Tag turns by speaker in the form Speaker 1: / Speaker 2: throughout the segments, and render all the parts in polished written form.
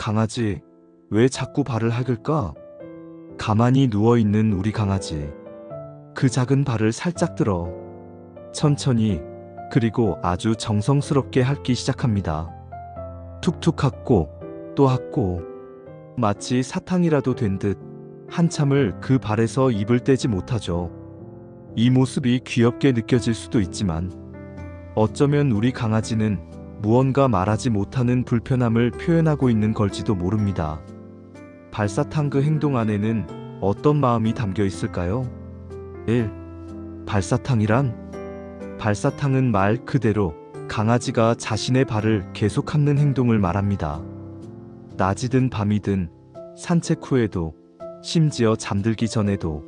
Speaker 1: 강아지, 왜 자꾸 발을 핥을까? 가만히 누워있는 우리 강아지. 그 작은 발을 살짝 들어 천천히, 그리고 아주 정성스럽게 핥기 시작합니다. 툭툭 핥고 또 핥고, 마치 사탕이라도 된 듯 한참을 그 발에서 입을 떼지 못하죠. 이 모습이 귀엽게 느껴질 수도 있지만 어쩌면 우리 강아지는 무언가 말하지 못하는 불편함을 표현하고 있는 걸지도 모릅니다. 발사탕 그 행동 안에는 어떤 마음이 담겨 있을까요? 1. 발사탕이란? 발사탕은 말 그대로 강아지가 자신의 발을 계속 핥는 행동을 말합니다. 낮이든 밤이든, 산책 후에도, 심지어 잠들기 전에도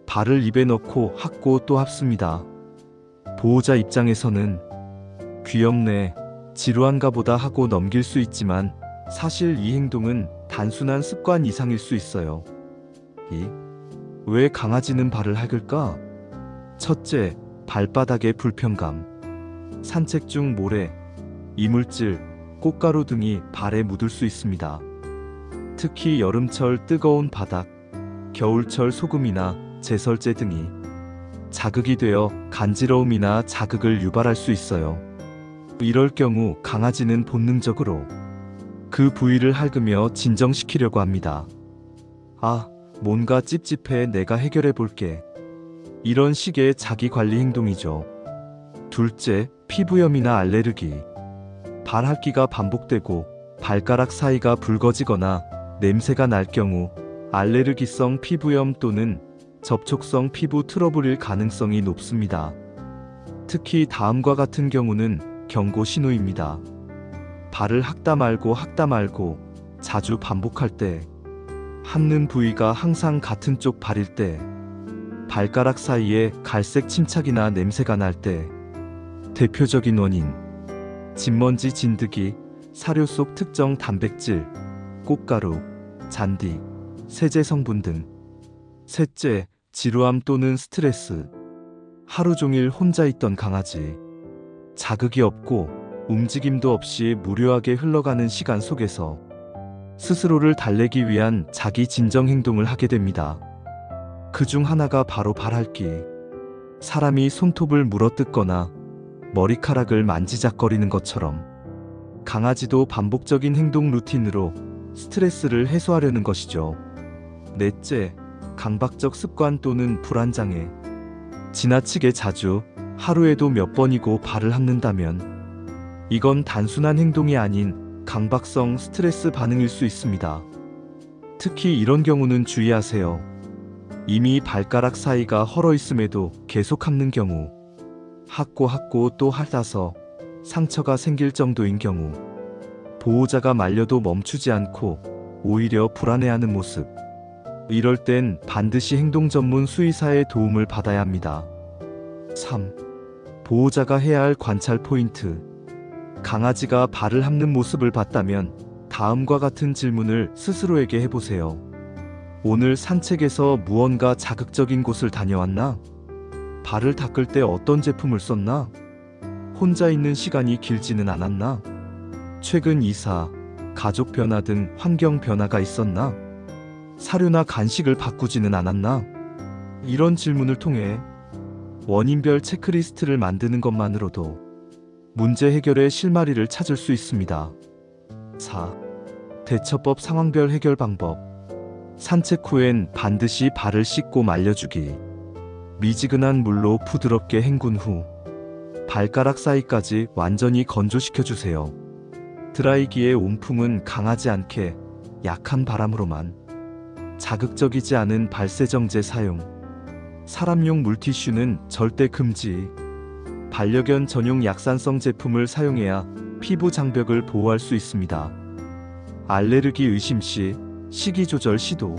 Speaker 1: 발을 입에 넣고 핥고 또 핥습니다. 보호자 입장에서는 귀엽네, 지루한가 보다 하고 넘길 수 있지만 사실 이 행동은 단순한 습관 이상일 수 있어요. 2. 왜 강아지는 발을 핥을까? 첫째, 발바닥의 불편감. 산책 중 모래, 이물질, 꽃가루 등이 발에 묻을 수 있습니다. 특히 여름철 뜨거운 바닥, 겨울철 소금이나 제설제 등이 자극이 되어 간지러움이나 자극을 유발할 수 있어요. 이럴 경우 강아지는 본능적으로 그 부위를 핥으며 진정시키려고 합니다. 아, 뭔가 찝찝해, 내가 해결해 볼게. 이런 식의 자기관리 행동이죠. 둘째, 피부염이나 알레르기. 발 핥기가 반복되고 발가락 사이가 붉어지거나 냄새가 날 경우 알레르기성 피부염 또는 접촉성 피부 트러블일 가능성이 높습니다. 특히 다음과 같은 경우는 경고 신호입니다. 발을 핥다 말고 자주 반복할 때, 핥는 부위가 항상 같은 쪽 발일 때, 발가락 사이에 갈색 침착이나 냄새가 날 때. 대표적인 원인: 진먼지 진드기, 사료 속 특정 단백질, 꽃가루, 잔디, 세제 성분 등. 셋째, 지루함 또는 스트레스. 하루 종일 혼자 있던 강아지. 자극이 없고 움직임도 없이 무료하게 흘러가는 시간 속에서 스스로를 달래기 위한 자기 진정 행동을 하게 됩니다. 그 중 하나가 바로 발 핥기. 사람이 손톱을 물어뜯거나 머리카락을 만지작거리는 것처럼 강아지도 반복적인 행동 루틴으로 스트레스를 해소하려는 것이죠. 넷째, 강박적 습관 또는 불안장애. 지나치게 자주, 하루에도 몇 번이고 발을 핥는다면 이건 단순한 행동이 아닌 강박성 스트레스 반응일 수 있습니다. 특히 이런 경우는 주의하세요. 이미 발가락 사이가 헐어 있음에도 계속 핥는 경우, 핥고 또 핥아서 상처가 생길 정도인 경우, 보호자가 말려도 멈추지 않고 오히려 불안해하는 모습. 이럴 땐 반드시 행동 전문 수의사의 도움을 받아야 합니다. 3. 보호자가 해야 할 관찰 포인트. 강아지가 발을 핥는 모습을 봤다면 다음과 같은 질문을 스스로에게 해보세요. 오늘 산책에서 무언가 자극적인 곳을 다녀왔나? 발을 닦을 때 어떤 제품을 썼나? 혼자 있는 시간이 길지는 않았나? 최근 이사, 가족 변화 등 환경 변화가 있었나? 사료나 간식을 바꾸지는 않았나? 이런 질문을 통해 원인별 체크리스트를 만드는 것만으로도 문제 해결의 실마리를 찾을 수 있습니다. 4. 대처법 상황별 해결 방법. 산책 후엔 반드시 발을 씻고 말려주기. 미지근한 물로 부드럽게 헹군 후 발가락 사이까지 완전히 건조시켜주세요. 드라이기의 온풍은 강하지 않게 약한 바람으로만. 자극적이지 않은 발세정제 사용. 사람용 물티슈는 절대 금지. 반려견 전용 약산성 제품을 사용해야 피부 장벽을 보호할 수 있습니다. 알레르기 의심 시 식이 조절 시도.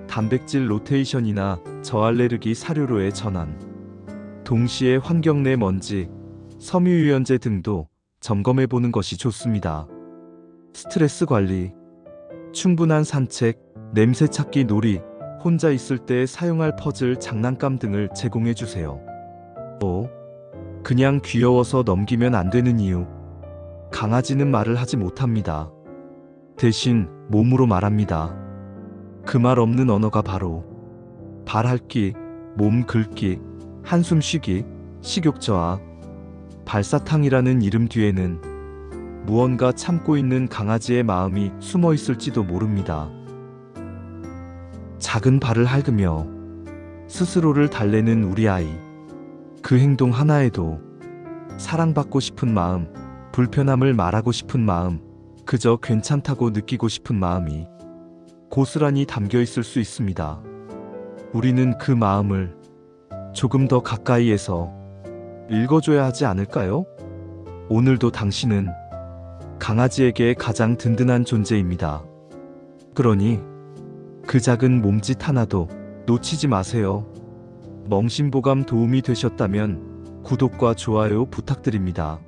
Speaker 1: 단백질 로테이션이나 저알레르기 사료로의 전환. 동시에 환경 내 먼지, 섬유유연제 등도 점검해 보는 것이 좋습니다. 스트레스 관리. 충분한 산책, 냄새 찾기 놀이, 혼자 있을 때 사용할 퍼즐, 장난감 등을 제공해 주세요. 5. 그냥 귀여워서 넘기면 안 되는 이유. 강아지는 말을 하지 못합니다. 대신 몸으로 말합니다. 그 말 없는 언어가 바로 발 핥기, 몸 긁기, 한숨 쉬기, 식욕 저하, 발사탕이라는 이름 뒤에는 무언가 참고 있는 강아지의 마음이 숨어 있을지도 모릅니다. 작은 발을 핥으며 스스로를 달래는 우리 아이. 그 행동 하나에도 사랑받고 싶은 마음, 불편함을 말하고 싶은 마음, 그저 괜찮다고 느끼고 싶은 마음이 고스란히 담겨 있을 수 있습니다. 우리는 그 마음을 조금 더 가까이에서 읽어줘야 하지 않을까요? 오늘도 당신은 강아지에게 가장 든든한 존재입니다. 그러니 그 작은 몸짓 하나도 놓치지 마세요. 멍심보감 도움이 되셨다면 구독과 좋아요 부탁드립니다.